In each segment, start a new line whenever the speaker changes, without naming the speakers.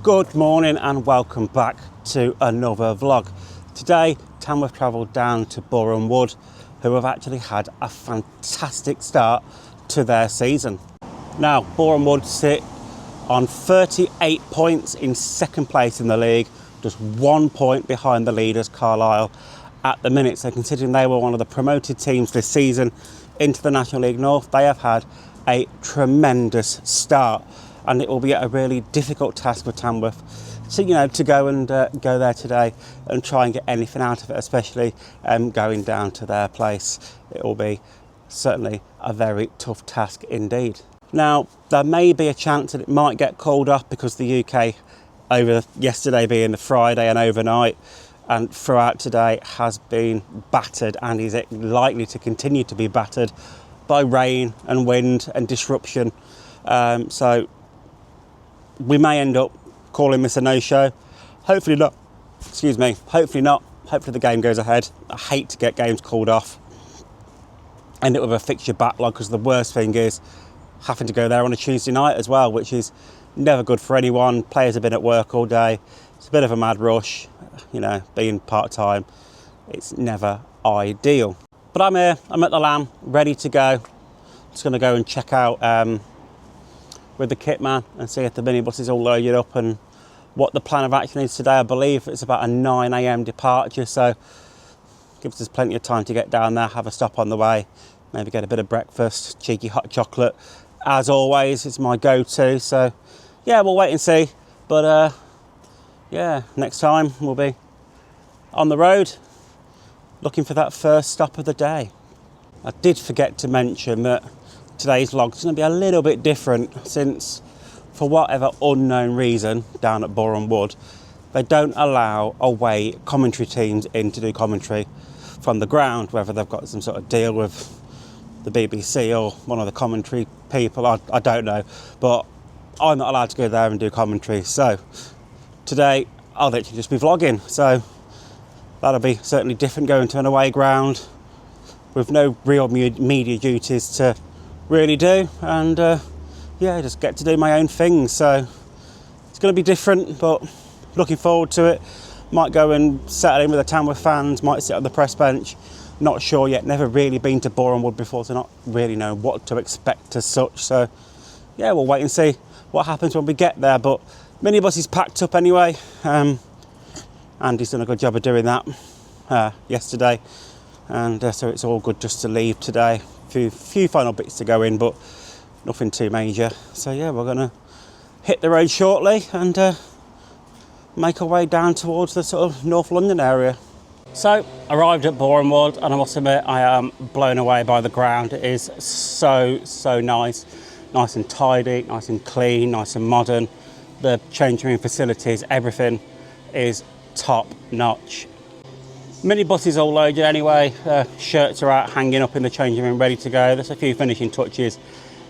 Good morning and welcome back to another vlog. Today, Tamworth travelled down to Boreham, who have actually had a fantastic start to their season. Now, Boreham sit on 38 points in second place in the league, just 1 point behind the leaders, Carlisle, at the minute. So considering they were one of the promoted teams this season into the National League North, they have had a tremendous start. And it will be a really difficult task for Tamworth to go and go there today and try and get anything out of it, especially going down to their place. It will be certainly a very tough task indeed. Now, there may be a chance that it might get called off because the UK, over yesterday being the Friday and overnight and throughout today, has been battered and is likely to continue to be battered by rain and wind and disruption. So we may end up calling this a no-show. Hopefully not. Excuse me. Hopefully not. Hopefully the game goes ahead. I hate to get games called off. End up with a fixture backlog because the worst thing is having to go there on a Tuesday night as well, which is never good for anyone. Players have been at work all day. It's a bit of a mad rush. Being part-time, it's never ideal. But I'm here. I'm at the Lamb, ready to go. Just going to go and check out with the kit man and see if the minibus is all loaded up and what the plan of action is today. I believe it's about a 9 a.m. departure, so gives us plenty of time to get down there, have a stop on the way, maybe get a bit of breakfast, cheeky hot chocolate. As always, it's my go-to, so yeah, we'll wait and see. But yeah, next time we'll be on the road looking for that first stop of the day. I did forget to mention that today's vlog is going to be a little bit different since, for whatever unknown reason, down at Boreham Wood, they don't allow away commentary teams in to do commentary from the ground, whether they've got some sort of deal with the BBC or one of the commentary people, I don't know, but I'm not allowed to go there and do commentary. So today I'll literally just be vlogging, so that'll be certainly different, going to an away ground with no real media duties to really do, and yeah, just get to do my own thing. So it's going to be different, but looking forward to it. Might go and settle in with the Tamworth fans, might sit on the press bench, not sure yet, never really been to Boreham Wood before, so not really know what to expect as such. So yeah, we'll wait and see what happens when we get there. But minibus is packed up anyway. Andy's done a good job of doing that yesterday, and so it's all good just to leave today. Few final bits to go in, but nothing too major. So yeah, we're gonna hit the road shortly and make our way down towards the sort of North London area. So arrived at Boreham Wood, and I must admit I am blown away by the ground. It is so nice and tidy, nice and clean, nice and modern. The changing room facilities, everything is top notch. Minibus is all loaded anyway, shirts are out hanging up in the changing room ready to go. There's a few finishing touches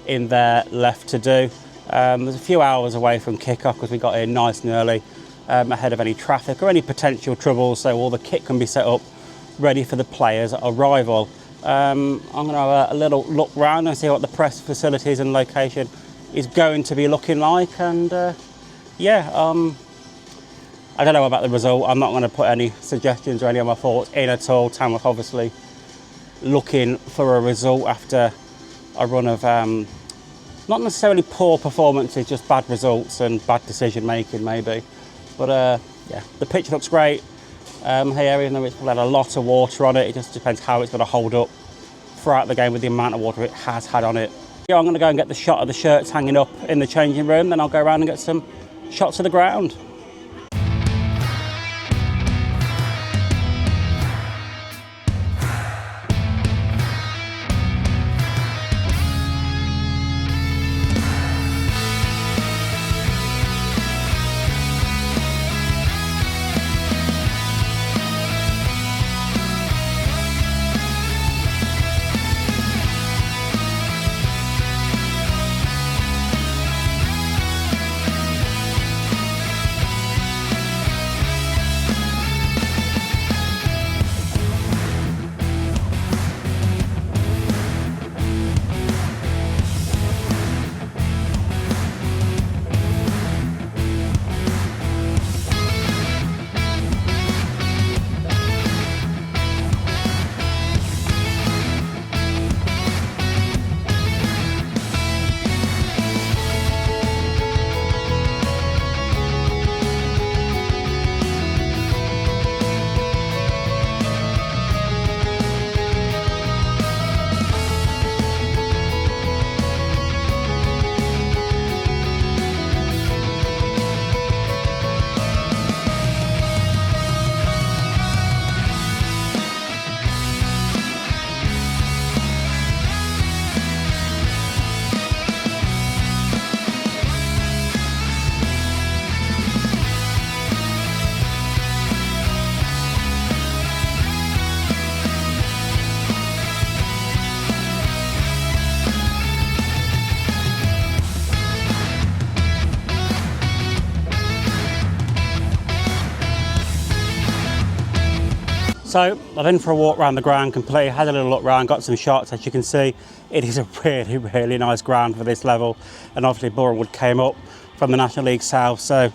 in there left to do. There's a few hours away from kick-off because we got here nice and early, ahead of any traffic or any potential trouble, so all the kit can be set up ready for the players' arrival. I'm going to have a little look round and see what the press facilities and location is going to be looking like, and yeah, I don't know about the result. I'm not going to put any suggestions or any of my thoughts in at all. Tamworth obviously looking for a result after a run of not necessarily poor performances, just bad results and bad decision making maybe. But yeah, the pitch looks great here, even though it's had a lot of water on it. It just depends how it's going to hold up throughout the game with the amount of water it has had on it. Yeah, I'm going to go and get the shot of the shirts hanging up in the changing room, then I'll go around and get some shots of the ground. So I've been for a walk around the ground completely, had a little look around, got some shots. As you can see, it is a really, really nice ground for this level. And obviously Boreham Wood came up from the National League South, so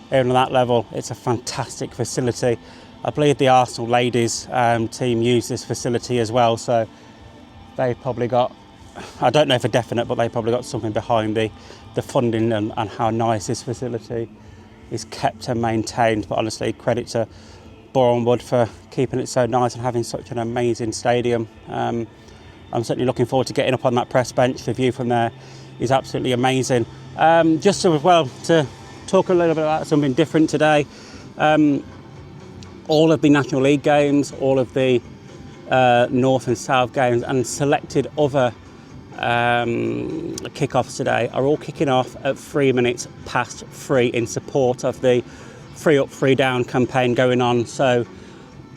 even at that level, it's a fantastic facility. I believe the Arsenal ladies team use this facility as well, so they probably got, I don't know for definite, but they probably got something behind the funding and how nice this facility is kept and maintained. But honestly, credit to Boreham Wood for keeping it so nice and having such an amazing stadium. I'm certainly looking forward to getting up on that press bench. The view from there is absolutely amazing. Just to talk a little bit about something different today. All of the National League games, all of the North and South games and selected other kick-offs today are all kicking off at 3 minutes past 3 in support of the 3 up, 3 down campaign going on. So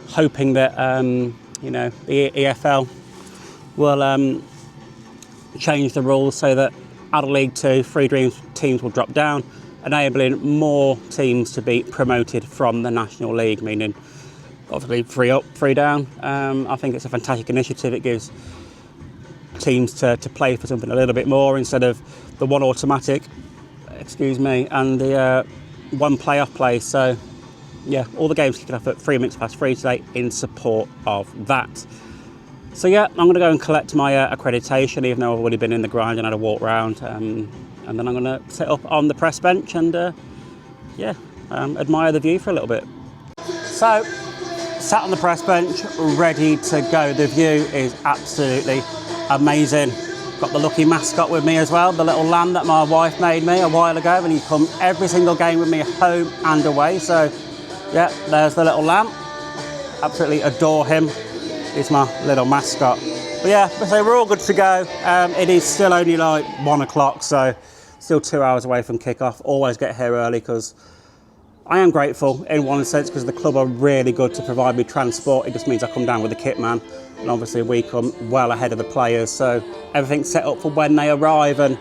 hoping that the EFL will change the rules so that out of League 2, 3 teams will drop down, enabling more teams to be promoted from the National League, meaning obviously 3 up, 3 down. I think it's a fantastic initiative. It gives teams to play for something a little bit more instead of the one automatic, and the one playoff play. So yeah, all the games kicking off at 3 minutes past 3 today in support of that. So yeah, I'm going to go and collect my accreditation, even though I've already been in the ground and had a walk round. And then I'm going to sit up on the press bench and admire the view for a little bit. So, sat on the press bench, ready to go. The view is absolutely amazing. Got the lucky mascot with me as well, the little lamb that my wife made me a while ago, and he come every single game with me home and away. So, yeah, there's the little lamb. Absolutely adore him. He's my little mascot. But yeah, so we're all good to go. It is still only like 1 o'clock, so still 2 hours away from kick-off. Always get here early because I am grateful in one sense because the club are really good to provide me transport. It just means I come down with the kit man, and obviously we come well ahead of the players, so everything's set up for when they arrive. And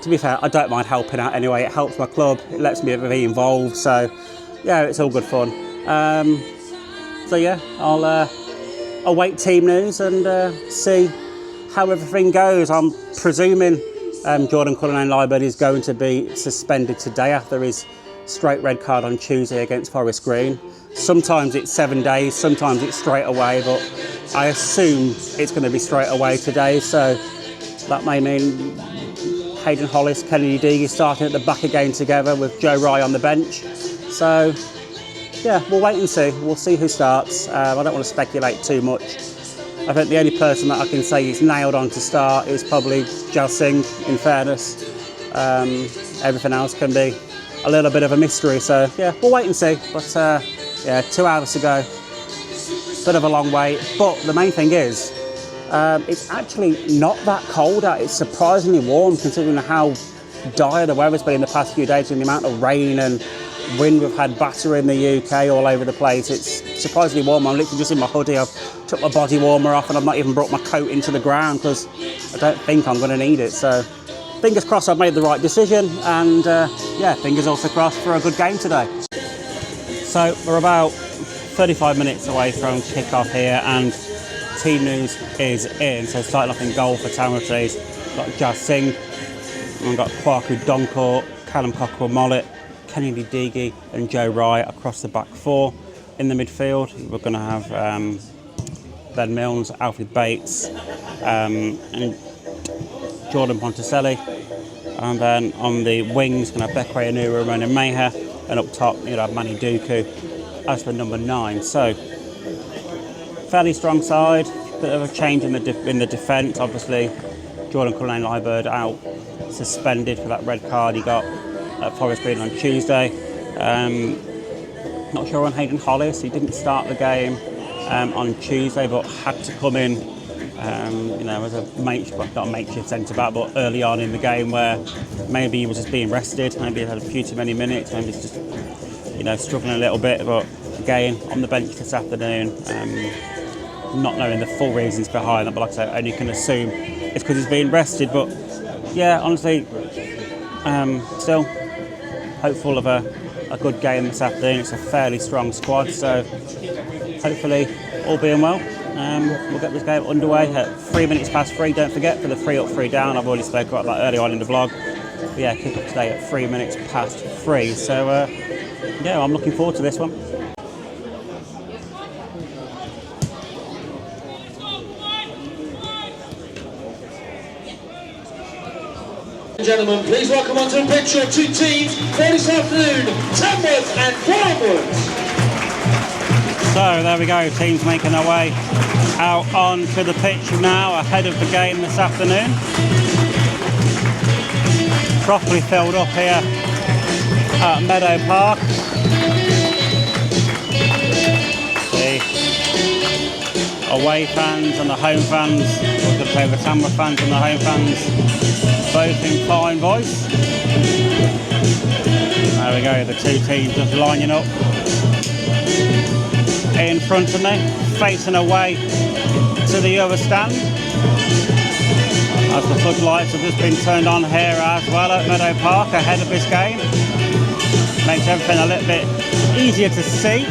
to be fair, I don't mind helping out anyway. It helps my club, it lets me be involved, so yeah, it's all good fun. So yeah, I'll await team news and see how everything goes. I'm presuming Jordan Cullinane-Liburd is going to be suspended today after his straight red card on Tuesday against Forest Green. Sometimes it's 7 days, sometimes it's straight away, but I assume it's going to be straight away today. So that may mean Hayden Hollis, Kennedy Deagy starting at the back again together with Joe Rye on the bench. So yeah, we'll wait and see. We'll see who starts. I don't want to speculate too much. I think the only person that I can say is nailed on to start is probably Jal Singh, in fairness. Everything else can be a little bit of a mystery. So yeah, we'll wait and see. But yeah, 2 hours to go. Bit of a long wait. But the main thing is, it's actually not that cold out. It's surprisingly warm considering how dire the weather's been in the past few days and the amount of rain and wind we've had battering the UK all over the place. It's surprisingly warm. I'm literally just in my hoodie. I've took my body warmer off and I've not even brought my coat into the ground because I don't think I'm going to need it. So fingers crossed I've made the right decision, and yeah, fingers also crossed for a good game today. So we're about 35 minutes away from kick-off here and team news is in. So starting off in goal for Tamworth today, we've got Jal Singh, and we've got Kwaku Doncourt, Callum Cockrell-Mollett, Kennedy Deagy and Joe Rye across the back four. In the midfield, we're going to have Ben Milnes, Alfred Bates and Jordan Ponticelli. And then on the wings, going to have Bekwe Anura and Ronan Maher. And up top, you'll have Manny Duku as the number 9. So, fairly strong side. Bit of a change in the defence. Obviously, Jordan Cullinane-Liburd out, suspended for that red card he got at Forest Green on Tuesday. Not sure on Hayden Hollis. He didn't start the game on Tuesday, but had to come in, as a not a makeshift centre back, but early on in the game where maybe he was just being rested, maybe he had a few too many minutes, maybe he's just, struggling a little bit. But again, on the bench this afternoon, not knowing the full reasons behind that, but like I say, only can assume it's because he's being rested. But yeah, honestly, still hopeful of a good game this afternoon. It's a fairly strong squad, so hopefully all being well. We'll get this game underway at 3 minutes past 3. Don't forget, for the 3 up, 3 down, I've already spoken about that early on in the vlog. But yeah, kick off today at 3 minutes past 3. So yeah, I'm looking forward to this one.
Gentlemen, please welcome onto the pitch your two teams for this afternoon, Tamworth and Boreham.
So there we go, teams making their way out onto the pitch now ahead of the game this afternoon. Properly filled up here at Meadow Park. The away fans and the home fans, I was going to say the Tamworth fans and the home fans, both in fine voice. There we go, the two teams just lining up in front of me, facing away to the other stand. As the floodlights have just been turned on here as well at Meadow Park ahead of this game. Makes everything a little bit easier to see.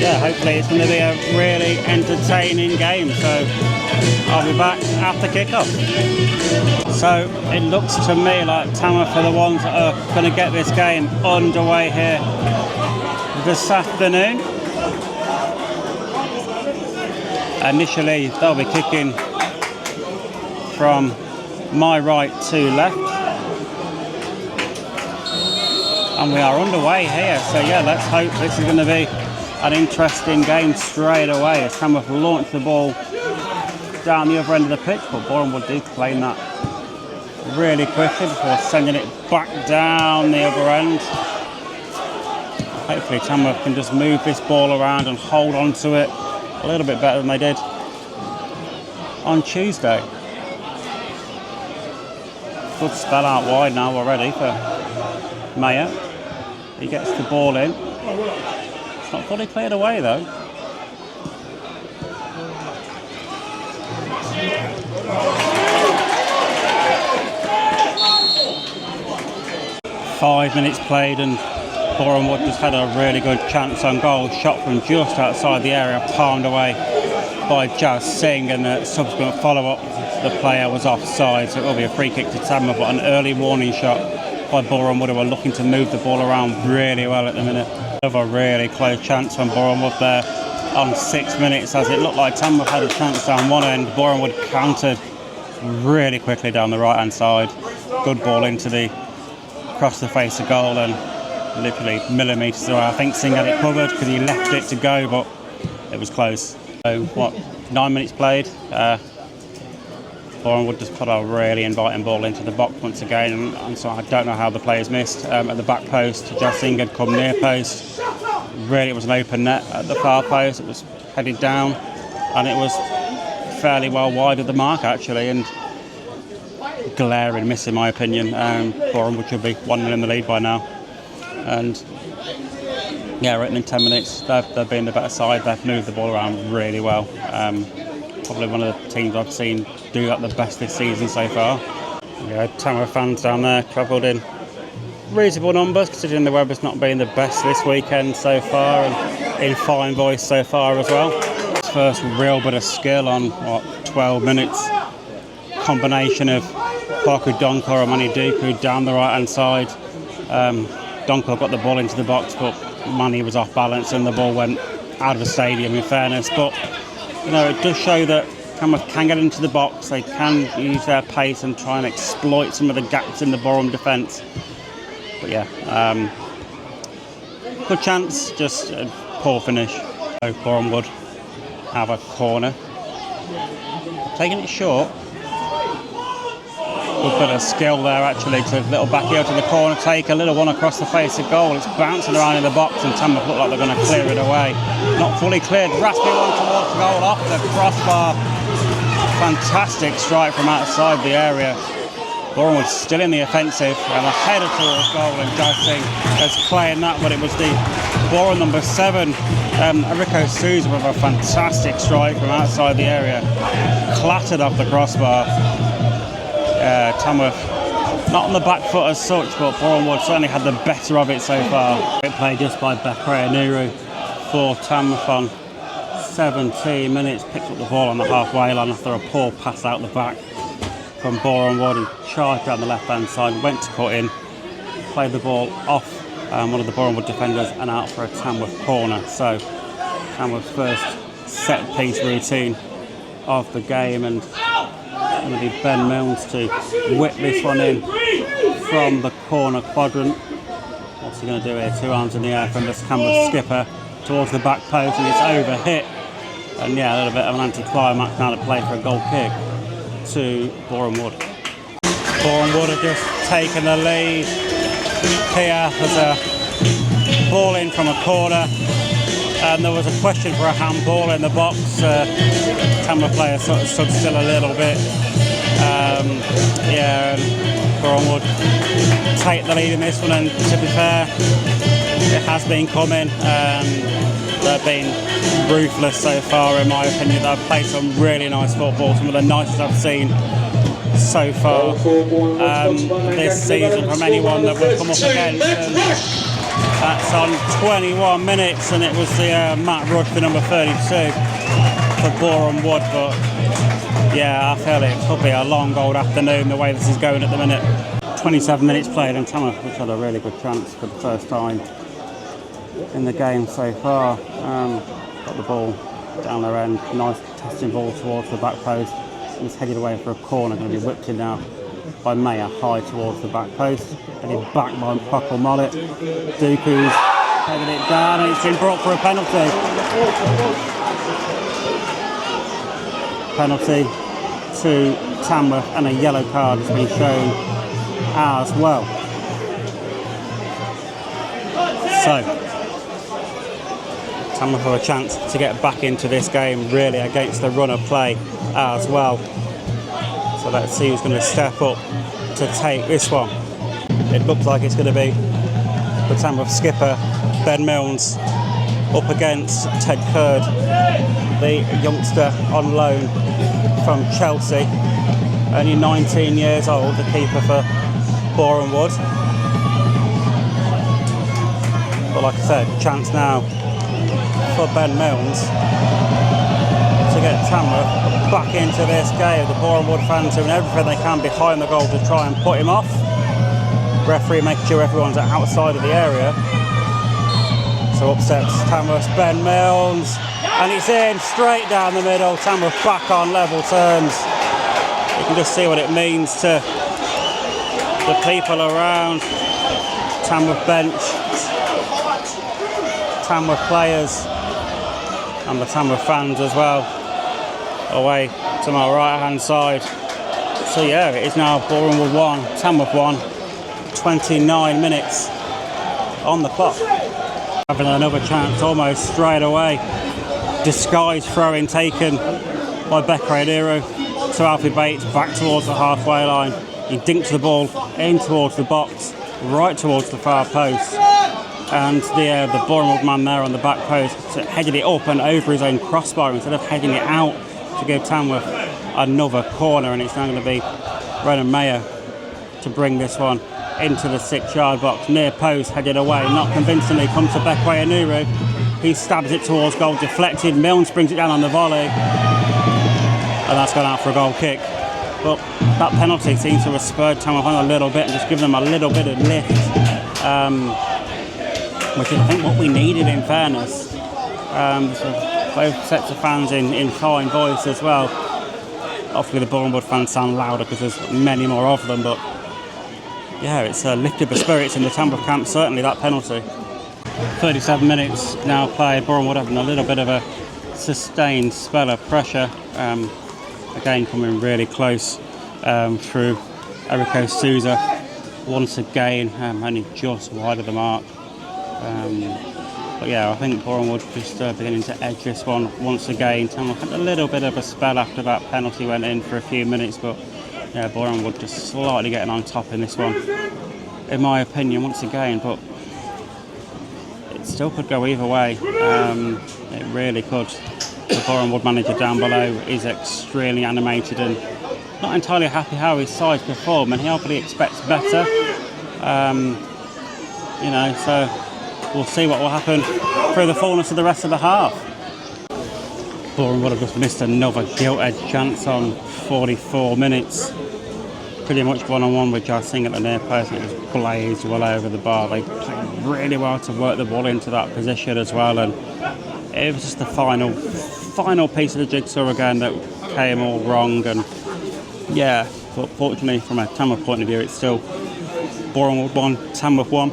Yeah, hopefully it's going to be a really entertaining game, so I'll be back after kick-off. So it looks to me like Tamworth are the ones that are going to get this game underway here this afternoon. Initially they'll be kicking from my right to left. And we are underway here, so yeah, let's hope this is going to be an interesting game straight away as Tamworth launch the ball down the other end of the pitch, but Boreham would do claim that really quickly before sending it back down the other end. Hopefully Tamworth can just move this ball around and hold on to it a little bit better than they did on Tuesday. Good spell out wide now already for Mayer. He gets the ball in. It's not fully cleared away though. Five minutes played and Boreham Wood just had a really good chance on goal. Shot from just outside the area, palmed away by Jazz Singh, and the subsequent follow-up, the player was offside, so it will be a free kick to Tamworth, but an early warning shot by Boreham Wood, who are looking to move the ball around really well at the minute. Another really close chance from Boreham Wood there on 6 minutes, as it looked like Tamworth had a chance down one end. Boreham Wood countered really quickly down the right-hand side. Good ball across the face of goal, and literally millimetres away. I think Singh had it covered because he left it to go, but it was close. So what, 9 minutes played. Boreham Wood just put a really inviting ball into the box once again, and so I don't know how the players missed. At the back post, Jazz Singh had come near post. Really, it was an open net at the far post. It was headed down, and it was fairly well wide of the mark actually, and glaring miss in my opinion. Boreham Wood should be 1-0 in the lead by now. And yeah, written in 10 minutes, they've been the better side. They've moved the ball around really well. Probably one of the teams I've seen do that the best this season so far. Yeah, Tamworth fans down there travelled in reasonable numbers, considering the weather's not been the best this weekend so far, and in fine voice so far as well. First real bit of skill on 12 minutes. Combination of Parker Donkor and Manny Duku down the right hand side. Donkor got the ball into the box, but Manny was off balance and the ball went out of the stadium, in fairness. But you know, it does show that Tamworth can get into the box. They can use their pace and try and exploit some of the gaps in the Boreham defence. But yeah, good chance, just a poor finish. So Boreham Wood have a corner, taking it short. Good bit of skill there actually, to a little back heel to the corner, take a little one across the face of goal. It's bouncing around in the box and Tamworth look like they're going to clear it away. Not fully cleared, raspy one towards goal, off the crossbar. Fantastic strike from outside the area. Boreham Wood still in the offensive, and a header towards goal, and Jazz Singh is playing that, but it was the Boreham number 7, Rico Souza, with a fantastic strike from outside the area. Clattered off the crossbar. Tamworth Not on the back foot as such, but Boreham Wood certainly had the better of it so far. It played just by Nuru for Tamworth on 17 minutes. Picked up the ball on the halfway line after a poor pass out the back from Boreham Wood. He charged down the left-hand side, went to cut in, played the ball off one of the Boreham Wood defenders and out for a Tamworth corner. So Tamworth's first set-piece routine of the game, and it's going to be Ben Milnes to whip this one in from the corner quadrant. What's he going to do here? Two arms in the air from this Tamworth skipper towards the back post, and it's over hit. And yeah, a little bit of an anti-climax now to play for a goal kick to Boreham Wood. Boreham Wood have just taken the lead here. There's a ball in from a corner, and there was a question for a handball in the box. Tamworth player sort of stood still a little bit. Yeah, and Boreham Wood take the lead in this one, and to be fair, it has been coming. They've been ruthless so far, in my opinion. They've played some really nice football, some of the nicest I've seen so far this season from anyone that we've come up against. That's on 21 minutes, and it was the Matt Rudd for number 32 for Boreham Wood. But yeah, I feel it could be a long old afternoon the way this is going at the minute. 27 minutes played, and Tamworth which had a really good chance for the first time in the game so far. Got the ball down their end, nice testing ball towards the back post, and it's headed away for a corner, going to be whipped in now by Mayer, high towards the back post, headed back by Puckle Mollet. Dooku's headed it down, and it's been brought for a penalty. Penalty to Tamworth, and a yellow card has been shown as well. So Tamworth have a chance to get back into this game really against the run of play as well. So let's see who's going to step up to take this one. It looks like it's going to be the Tamworth skipper, Ben Milnes, up against Ted Curd, the youngster on loan from Chelsea. Only 19 years old, the keeper for Boreham Wood. But like I said, chance now for Ben Milnes to get Tamworth back into this game. The Boreham Wood fans doing everything they can behind the goal to try and put him off. Referee making sure everyone's outside of the area. So upsets Tamworth's Ben Milnes, and it's in straight down the middle. Tamworth back on level terms. You can just see what it means to the people around. Tamworth bench, Tamworth players, and the Tamworth fans as well, away to my right hand side. So yeah, it is now Boreham Wood 1, Tamworth 1, 29 minutes on the clock. Having another chance almost straight away. Disguised throw-in taken by Nuru to Alfie Bates, back towards the halfway line. He dinks the ball in towards the box, right towards the far post. And the Boreham Wood man there on the back post headed it up and over his own crossbar instead of heading it out to give Tamworth another corner. And it's now going to be Ronan Mayer to bring this one into the 6-yard box. Near post, headed away, not convincingly, comes to Nuru. He stabs it towards goal, deflected. Milnes brings it down on the volley, and that's gone out for a goal kick. But that penalty seems to have spurred Tamworth on a little bit and just given them a little bit of lift. Which is, I think, what we needed, in fairness. So both sets of fans in fine voice as well. Obviously the Boreham Wood fans sound louder because there's many more of them, but yeah, it's lifted the spirits in the Tamworth camp, certainly, that penalty. 37 minutes now played. Boreham Wood having a little bit of a sustained spell of pressure. Again, coming really close through Eriko Souza. Once again, only just wide of the mark. But yeah, I think Boreham Wood just beginning to edge this one once again. Tamworth had a little bit of a spell after that penalty went in for a few minutes, but yeah, Boreham Wood just slightly getting on top in this one, in my opinion, once again. But it still could go either way. It really could. The Boreham Wood manager down below is extremely animated and not entirely happy how his sides perform, and he obviously expects better. You know, so we'll see what will happen through the fullness of the rest of the half. Boreham would have just missed another gilt-edged chance on 44 minutes. Pretty much one-on-one with Jazz Singh at the near post, and it was blazed well over the bar. They played really well to work the ball into that position as well, and it was just the final piece of the jigsaw again that came all wrong. And yeah, but fortunately from a Tamworth point of view, it's still Boreham 1, Tamworth 1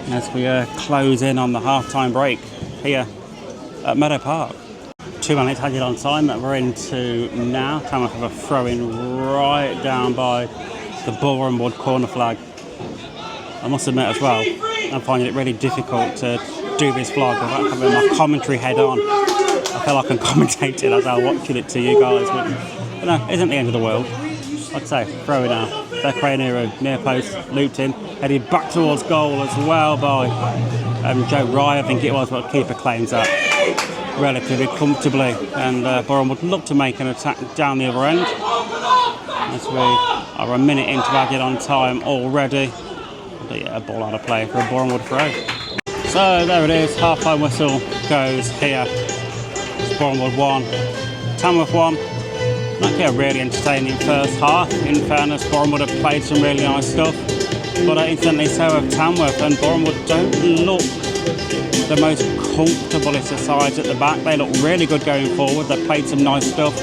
as we close in on the half-time break here at Meadow Park. 2 minutes added on time that we're into now. Tamworth have a throw-in right down by the Boreham Wood corner flag. I must admit as well, I'm finding it really difficult to do this vlog without having my commentary head on. I feel like I'm commentating as I'm watching it to you guys, which, you know, isn't the end of the world. I'd say, throw it now. Beckley near post, looped in, headed back towards goal as well by Joe Rye, I think it was, but keeper claims that relatively comfortably, and Boreham would look to make an attack down the other end as we are a minute into added on time already. But yeah, a ball out of play for a Boreham Wood throw. So there it is, half-time whistle goes here. It's Boreham Wood 1, Tamworth 1. Like a really entertaining first half. In fairness, Boreham Wood have played some really nice stuff, but instantly so have Tamworth, and Boreham Wood don't look the most comfortablest of sides at the back. They look really good going forward. They've played some nice stuff,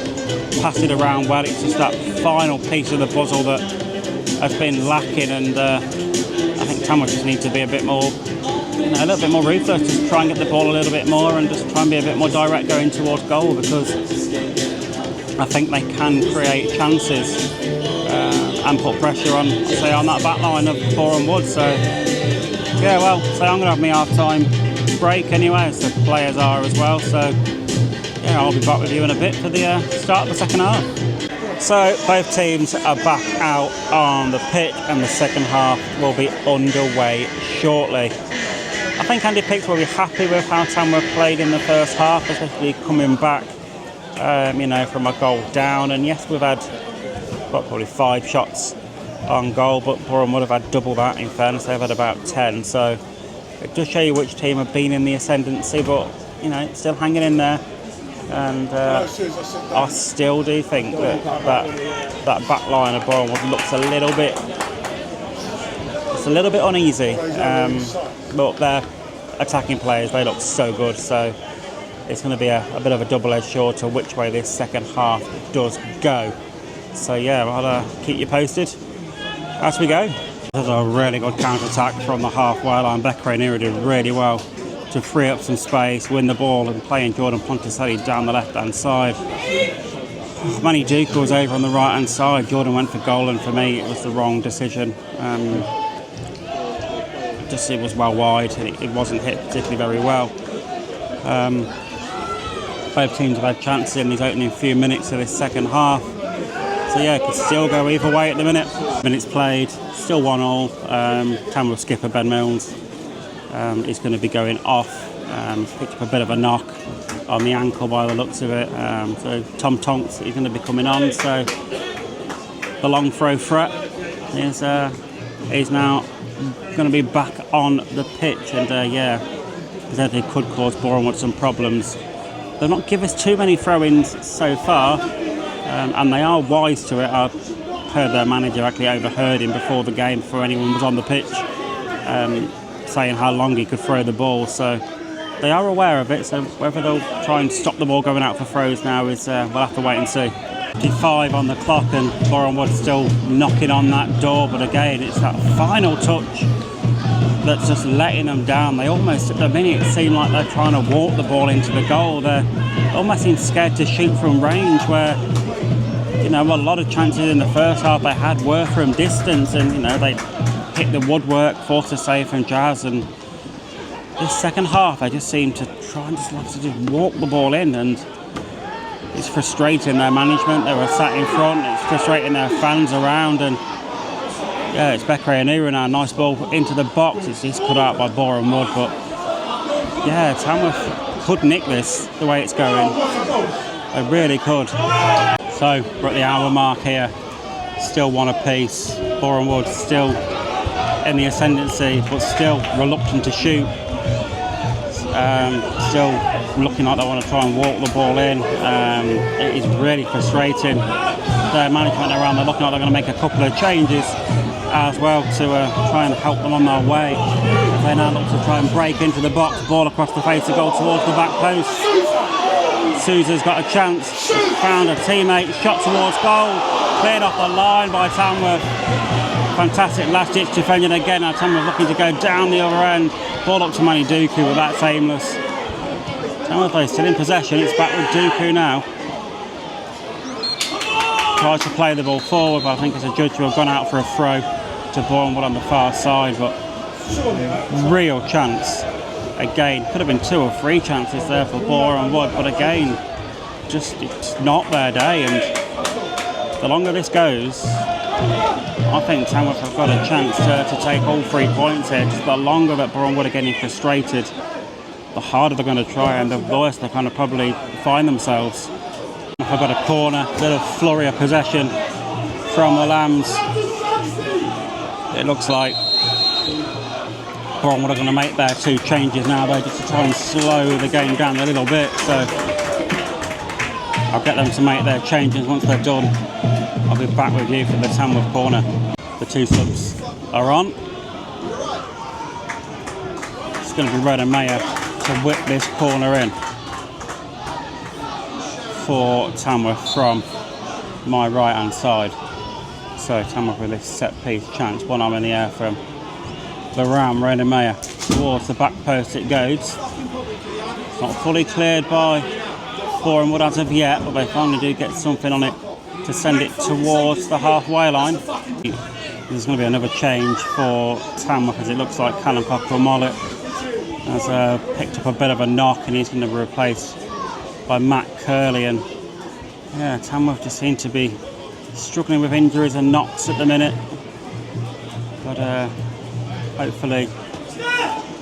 passed it around well. It's just that final piece of the puzzle that has been lacking, and I think Tamworth just need to be a bit more, you know, a little bit more ruthless, just try and get the ball a little bit more and just try and be a bit more direct going towards goal, because I think they can create chances and put pressure on, say, on that back line of Boreham Wood. So yeah, well, so I'm going to have my half-time break anyway, as the players are as well. So yeah, I'll be back with you in a bit for the start of the second half. So both teams are back out on the pitch, and the second half will be underway shortly. I think Andy Peaks will be happy with how Tamworth played in the first half, especially coming back you know, from a goal down. And yes, we've had probably 5 shots on goal, but Boreham would have had double that. In fairness, they've had about 10. So it does show you which team have been in the ascendancy, but you know, still hanging in there. And I still do think that back line of Boreham Wood looks a little bit uneasy. But their attacking players, they look so good. So it's going to be a bit of a double-edged sword to which way this second half does go. So yeah, I'll keep you posted as we go. There's a really good counter-attack from the halfway line. Beckley did really well to free up some space, win the ball, and playing Jordan Ponticelli down the left-hand side. Manny Duke was over on the right-hand side. Jordan went for goal, and for me, it was the wrong decision. It was well wide, and it wasn't hit particularly very well. Both teams have had chances in these opening few minutes of this second half. So yeah, it could still go either way at the minute. Minutes played, still 1-1. Tamworth skipper Ben Milnes is going to be going off. Picked up a bit of a knock on the ankle by the looks of it. So Tom Tonks is going to be coming on. So the long throw threat is now going to be back on the pitch, and yeah, they could cause Boreham Wood some problems. They've not given us too many throw-ins so far, and they are wise to it. I've heard their manager actually overheard him before the game, before anyone was on the pitch, saying how long he could throw the ball. So they are aware of it. So whether they'll try and stop the ball going out for throws now is we'll have to wait and see. 55 on the clock, and Boreham Wood still knocking on that door, but again, it's that final touch that's just letting them down. They almost, at the minute, seem like they're trying to walk the ball into the goal. They almost seem scared to shoot from range, where, you know, a lot of chances in the first half they had were from distance, and, you know, they hit the woodwork, forced a save from Jazz. And this second half, they just seem to try and just walk the ball in, and it's frustrating their management. They were sat in front, it's frustrating their fans around, and yeah, it's Beckley and Ira now. Nice ball into the box. It's cut out by Boreham Wood, but yeah, Tamworth could nick this the way it's going. They really could. So we're at the hour mark here, still one apiece. Boreham Wood still in the ascendancy, but still reluctant to shoot. Still looking like they want to try and walk the ball in. It is really frustrating. Their management around, they're looking like they're going to make a couple of changes as well to try and help them on their way. They now look to try and break into the box, ball across the face of goal towards the back post. Sousa's got a chance, found a teammate, shot towards goal, cleared off the line by Tamworth. Fantastic last ditch defending again. Now Tamworth looking to go down the other end, ball up to Manny Duku, but that's aimless. Tamworth is still in possession, it's back with Duku now. Tries to play the ball forward, but I think it's a judge who have gone out for a throw to Boreham Wood on the far side, but real chance. Again, could have been 2 or 3 chances there for Boreham Wood, but again, just it's not their day, and the longer this goes, I think Tamworth have got a chance to take all 3 points here. Just the longer that Boreham Wood are getting frustrated, the harder they're going to try, and the worse they're going to probably find themselves. I've got a corner, little flurry of possession from the Lambs. It looks like Boreham Wood are going to make their 2 changes now, though, just to try and slow the game down a little bit. So I'll get them to make their changes. Once they're done, I'll be back with you for the Tamworth corner. The 2 subs are on. It's going to be Ronan Mayer to whip this corner in for Tamworth from my right hand side. So Tamworth with this set piece chance, one arm in the air from the Ram, Ronan Mayer. Towards the back post it goes. It's not fully cleared by Boreham Wood as of yet, but they finally do get something on it to send it towards the halfway line. There's going to be another change for Tamworth, as it looks like Callum Cockrell-Mollett has picked up a bit of a knock, and he's going to be replaced by Matt Curley. And yeah, Tamworth just seem to be struggling with injuries and knocks at the minute, but hopefully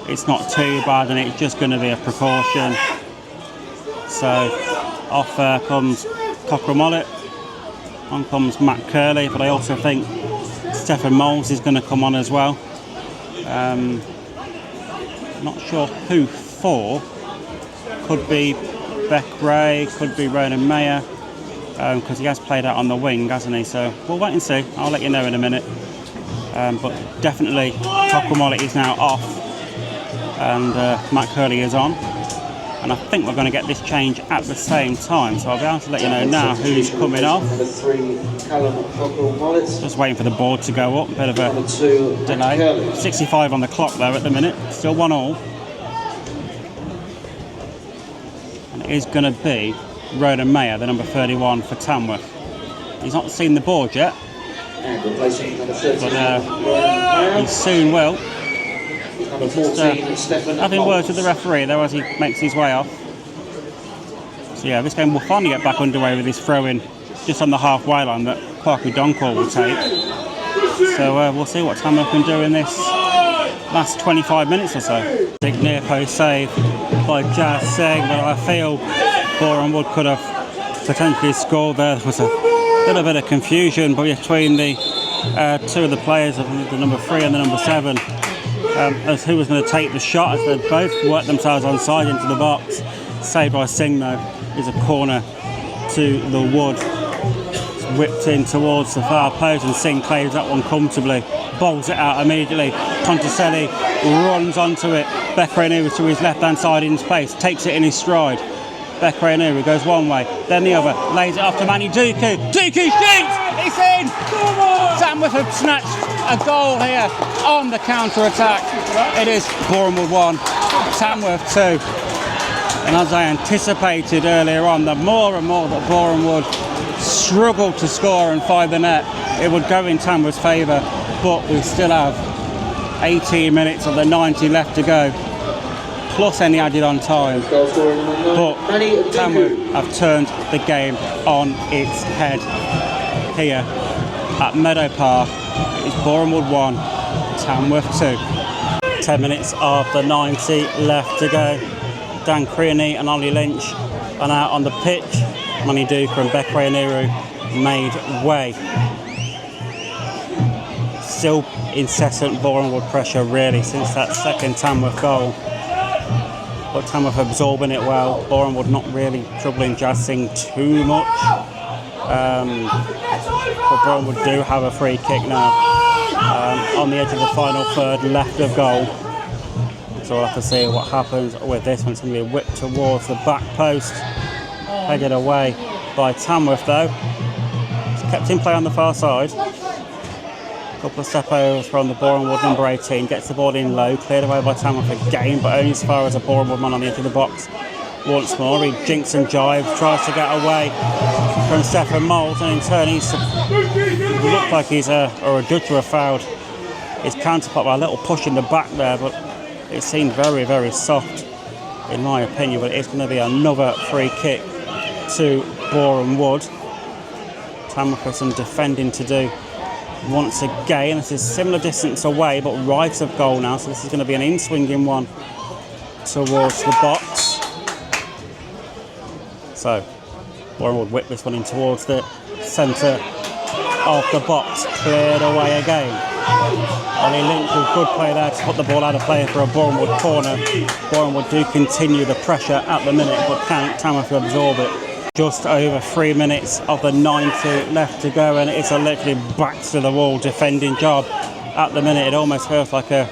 it's not too bad and it's just going to be a precaution. So off comes Cockrell-Mollett, on comes Matt Curley, but I also think Stephen Moles is going to come on as well. Not sure who for. Could be Beck Ray, could be Ronan Mayer, because he has played out on the wing, hasn't he? So we'll wait and see. I'll let you know in a minute. But definitely Cockrell-Mollett is now off, and Matt Curley is on. And I think we're going to get this change at the same time, so I'll be able to let you know now who's coming off. Just waiting for the board to go up, bit of a delay. 65 on the clock there at the minute, still 1-1. And it is going to be Ronan Mayer, the number 31 for Tamworth. He's not seen the board yet, but he soon will. Just, having words with the referee there as he makes his way off. So yeah, this game will finally get back underway with this throw-in just on the halfway line that Kwaku Donkor will take. So we'll see what Tamworth can do in this last 25 minutes or so. Big near post save by Jazz Singh, but I feel Boreham Wood could have potentially scored there. There was a little bit of confusion between the 2 of the players, the number 3 and the number 7. As who was going to take the shot, as they both worked themselves onside into the box. Saved by Singh though, is a corner to the Wood. It's whipped in towards the far post, and Singh clears that one comfortably, bowls it out immediately. Conticelli runs onto it. Bekray to his left hand side in space, takes it in his stride. Bekray goes one way, then the other, lays it off to Manny Duku. Duku shoots! It's in! Tamworth have snatched a goal here on the counter-attack. It is Boreham Wood 1, Tamworth 2. And as I anticipated earlier on, the more and more that Boreham Wood struggled to score and find the net, it would go in Tamworth's favour. But we still have 18 minutes of the 90 left to go, plus any added on time. But Tamworth have turned the game on its head here at Meadow Park. It's Boreham Wood 1, Tamworth 2. 10 minutes of the 90 left to go. Dan Creaney and Ollie Lynch are now on the pitch. Manny Duka and Bekray made way. Still incessant Boreham Wood pressure really since that second Tamworth goal. But Tamworth absorbing it well. Boreham Wood not really troubling Jassing too much. But Boreham Wood do have a free kick now on the edge of the final third left of goal. So we'll have to see what happens with this one. It's going to be whipped towards the back post. Headed away by Tamworth though. It's kept in play on the far side. A couple of step overs from the Boreham Wood number 18. Gets the ball in low. Cleared away by Tamworth again, but only as far as a Boreham Wood man on the edge of the box. Once more, he jinks and jives, tries to get away from Stefan Mould, and in turn he's looked like he's or a judge were fouled his counterpart by a little push in the back there, but it seemed very, very soft in my opinion. But it's going to be another free kick to Boreham Wood. Tamworth has some defending to do once again. This is similar distance away, but right of goal now, so this is going to be an in-swinging one towards the box. So, Boreham Wood whip this one in towards the centre of the box. Cleared away again. Ollie Lynch with good play there to put the ball out of play for a Boreham Wood corner. Boreham Wood do continue the pressure at the minute, but can't Tamworth absorb it. Just over 3 minutes of the 90 left to go, and it's a literally backs to the wall defending job at the minute. It almost feels like a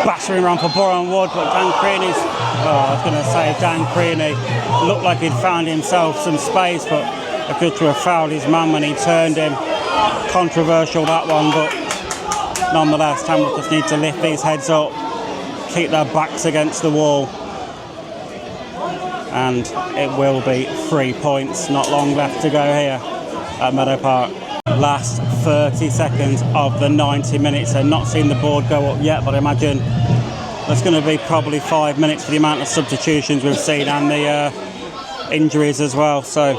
battering run for Boreham Wood, but Dan Creaney's, Dan Creaney looked like he'd found himself some space, but a good to have fouled his man when he turned him. Controversial that one, but nonetheless, Tamworth just need to lift these heads up, keep their backs against the wall, and it will be 3 points. Not long left to go here at Meadow Park. Last 30 seconds of the 90 minutes, and not seen the board go up yet, but I imagine there's going to be probably 5 minutes for the amount of substitutions we've seen and the injuries as well, so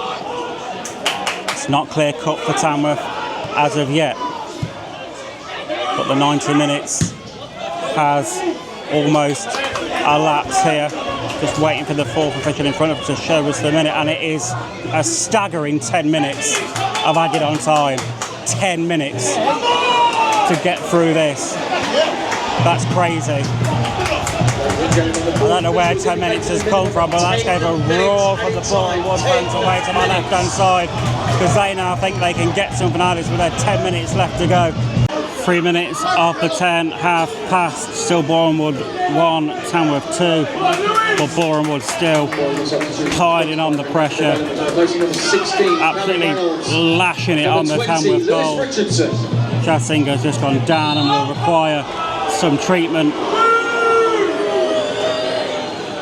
it's not clear cut for Tamworth as of yet, but the 90 minutes has almost elapsed here. Just waiting for the fourth official in front of us to show us the minute, and it is a staggering 10 minutes of added on time. 10 minutes to get through this. That's crazy. I don't know where 10 minutes has come from, but that gave a roar from the Boreham Wood fans away to my left-hand side, because they now think they can get something out of this with their 10 minutes left to go. 3 minutes of the 10 have passed. Still Boreham Wood 1, Tamworth 2, but Boreham Wood still piling on the pressure, absolutely lashing it on the Tamworth goal. Chassinger's just gone down and will require some treatment.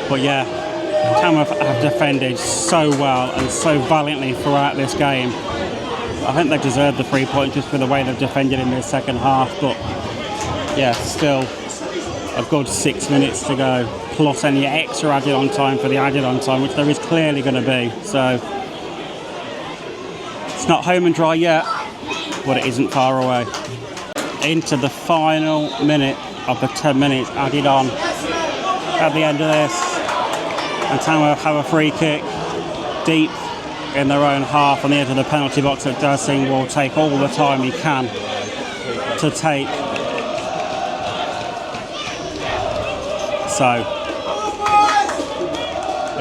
But yeah, Tamworth have defended so well and so valiantly throughout this game. I think they deserve the 3 points just for the way they've defended in the second half, but yeah, still a good 6 minutes to go, plus any extra added on time for the added on time, which there is clearly going to be. So it's not home and dry yet, but it isn't far away. Into the final minute of the 10 minutes added on at the end of this, and Tamworth have a free kick deep in their own half on the edge of the penalty box that Jassing will take all the time he can to take. So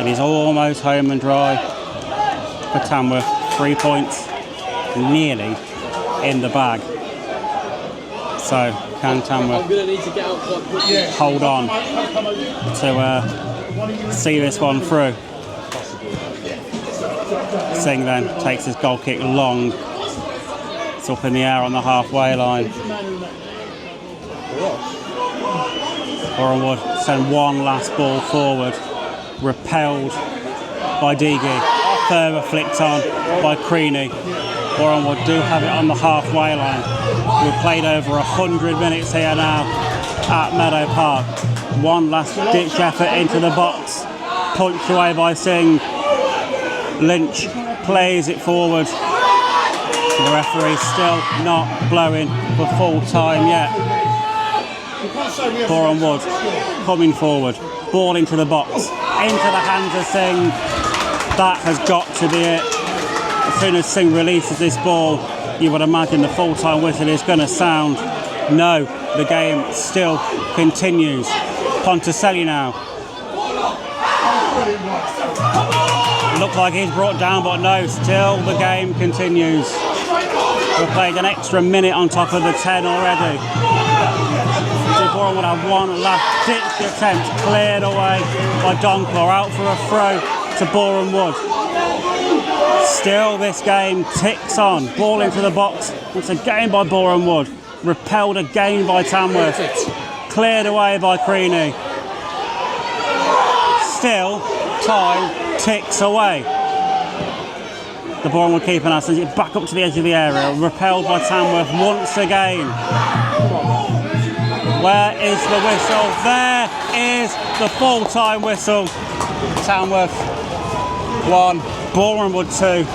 it is almost home and dry for Tamworth. 3 points nearly in the bag. So can Tamworth hold on to see this one through? Singh then takes his goal kick long. It's up in the air on the halfway line. Boreham Wood send one last ball forward, repelled by Deagy, further flicked on by Creaney. Boreham Wood do have it on the halfway line. We've played over 100 minutes here now at Meadow Park. One last ditch effort into the box, punched away by Singh. Lynch plays it forward. The referee's still not blowing for full time yet. Boreham Wood coming forward, ball into the box, into the hands of Singh. That has got to be it. as soon as Singh releases this ball, you would imagine the full-time whistle is going to sound. No, the game still continues. Ponticelli now. Looks like he's brought down, but no, still the game continues. We've played an extra minute on top of the 10 already. Boreham would have one last-ditch attempt, cleared away by Donclaw, out for a throw to Boreham Wood. Still, this game ticks on. Ball into the box. It's again by Boreham Wood. Repelled again by Tamworth. Cleared away by Creaney. Still, time ticks away. The Boreham Wood keeper now sends it back up to the edge of the area. Repelled by Tamworth once again. Where is the whistle? There is the full-time whistle. Tamworth 1, Boreham Wood 2.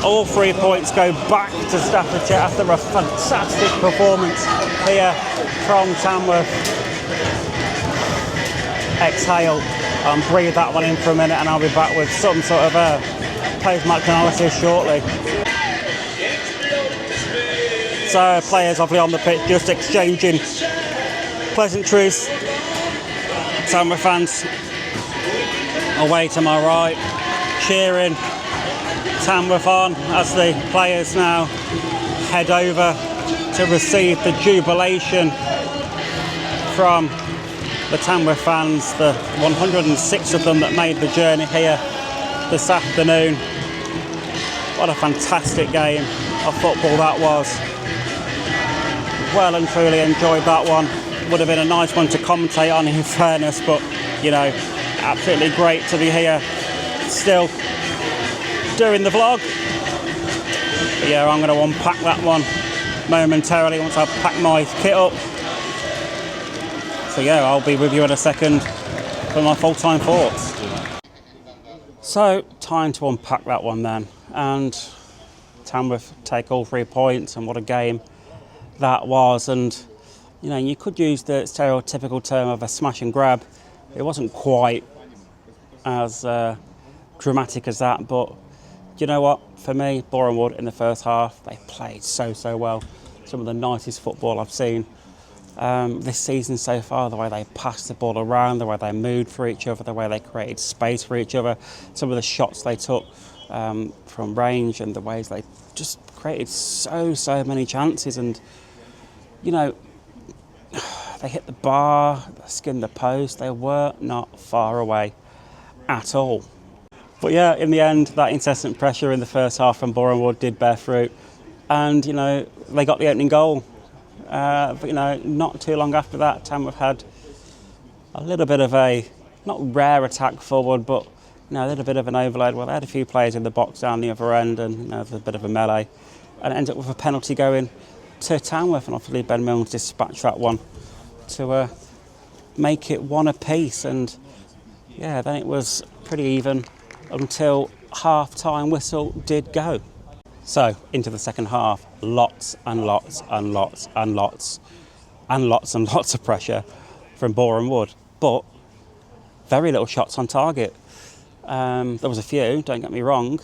All 3 points go back to Staffordshire after a fantastic performance here from Tamworth. Exhale and breathe that one in for a minute, and I'll be back with some sort of post-match analysis shortly. So players obviously on the pitch just exchanging pleasantries. Tamworth fans away to my right, cheering Tamworth on as the players now head over to receive the jubilation from the Tamworth fans, the 106 of them that made the journey here this afternoon. What a fantastic game of football that was. Well and truly enjoyed that one. Would have been a nice one to commentate on, in fairness, but you know, absolutely great to be here still doing the vlog. But yeah, I'm going to unpack that one momentarily once I pack my kit up. So yeah, I'll be with you in a second for my full-time thoughts. So, time to unpack that one then. And Tamworth take all 3 points, and what a game that was. And you know, you could use the stereotypical term of a smash and grab. It wasn't quite as dramatic as that, but you know what? For me, Boreham Wood in the first half, they played so well. Some of the nicest football I've seen this season so far. The way they passed the ball around, the way they moved for each other, the way they created space for each other, some of the shots they took from range, and the ways they just created so many chances. And you know, they hit the bar, they skinned the post. They were not far away at all. But yeah, in the end, that incessant pressure in the first half from Boreham Wood did bear fruit, and you know, they got the opening goal. But you know, not too long after that, Tamworth had a little bit of a not rare attack forward, but you know, a little bit of an overload. Well, they had a few players in the box down the other end, and you know, there's a bit of a melee, and it ended up with a penalty going to Tamworth, and obviously Ben Milnes dispatched that one to make it one apiece. And yeah, then it was pretty even until half-time whistle did go. So into the second half, lots and lots of pressure from Boreham Wood, but very little shots on target. There was a few, don't get me wrong,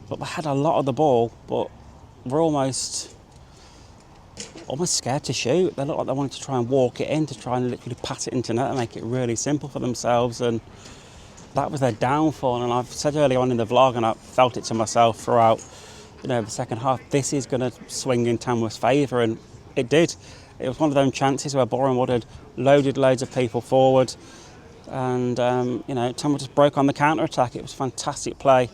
but they had a lot of the ball, but were almost scared to shoot. They looked like they wanted to try and walk it in, to try and literally pass it into net and make it really simple for themselves, and that was their downfall. And I've said earlier on in the vlog, and I felt it to myself throughout, you know, the second half, this is going to swing in Tamworth's favour, and it did. It was one of those chances where Boreham Wood had loaded loads of people forward, and you know, Tamworth just broke on the counter-attack. It was fantastic play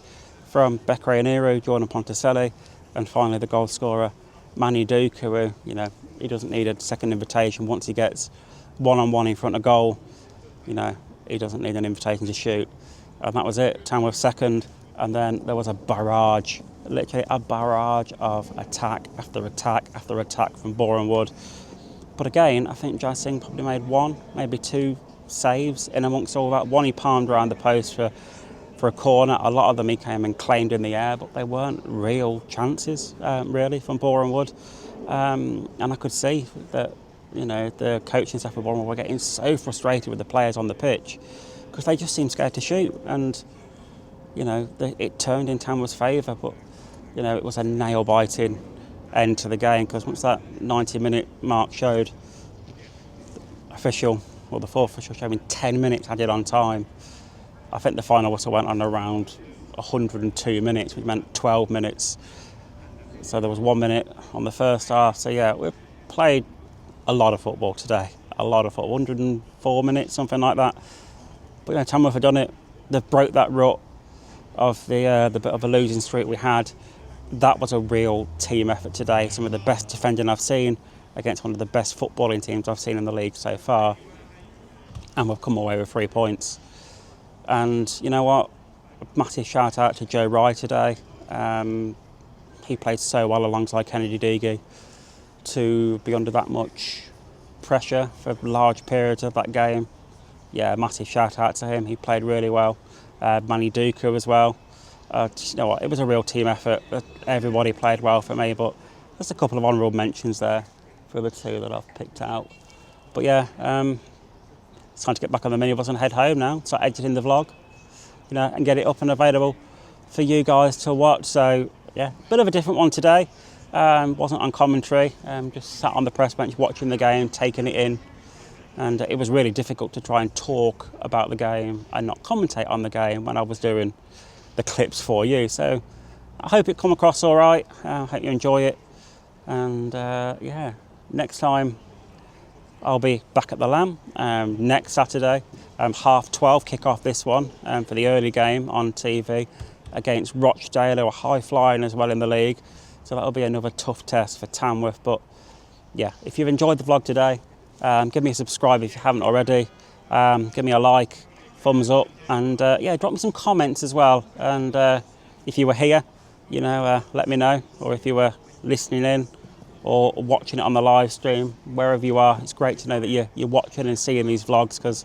from Beccari and Eru, Jordan Ponticelli, and finally the goal scorer, Manny Duke, who, you know, he doesn't need a second invitation. Once he gets one-on-one in front of goal, you know, he doesn't need an invitation to shoot. And that was it, Tamworth second, and then there was a barrage, literally a barrage of attack after attack after attack from Boreham Wood. But again, I think Jai Singh probably made one, maybe two saves in amongst all that. One he palmed around the post for a corner. A lot of them he came and claimed in the air, but they weren't real chances, really, from Boreham Wood. And I could see that, you know, the coaching staff of Boreham Wood were getting so frustrated with the players on the pitch because they just seemed scared to shoot. And, you know, it turned in Tamworth's favour. But you know, it was a nail-biting end to the game, because once that 90-minute mark showed, the fourth official showing 10 minutes added on time. I think the final whistle went on around 102 minutes, which meant 12 minutes. So there was 1 minute on the first half. So yeah, we played a lot of football today. A lot of football, 104 minutes, something like that. But you know, Tamworth have done it. They've broke that rut of the bit of a losing streak we had. That was a real team effort today. Some of the best defending I've seen against one of the best footballing teams I've seen in the league so far. And we've come away with 3 points. And you know what? A massive shout out to Joe Rye today. He played so well alongside Kennedy Deege to be under that much pressure for large periods of that game. Yeah, massive shout out to him. He played really well. Manny Duka as well. You know what? It was a real team effort. Everybody played well for me, but there's a couple of honourable mentions there for the two that I've picked out. But yeah, it's time to get back on the minibus and head home now. Start editing the vlog, you know, and get it up and available for you guys to watch. So yeah, bit of a different one today. Wasn't on commentary. Just sat on the press bench watching the game, taking it in. And it was really difficult to try and talk about the game and not commentate on the game when I was doing the clips for you. So I hope it come across all right. I hope you enjoy it. And yeah, next time I'll be back at the Lamb next Saturday, 12:30 kick off this one for the early game on TV against Rochdale, who are high flying as well in the league. So that'll be another tough test for Tamworth. But yeah, if you've enjoyed the vlog today, give me a subscribe if you haven't already. Give me a like, thumbs up, and yeah, drop me some comments as well. And if you were here, you know, let me know. Or if you were listening in or watching it on the live stream, wherever you are, it's great to know that you're watching and seeing these vlogs, because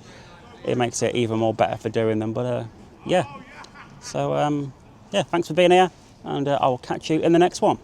it makes it even more better for doing them. But yeah, so yeah, thanks for being here, and I will catch you in the next one.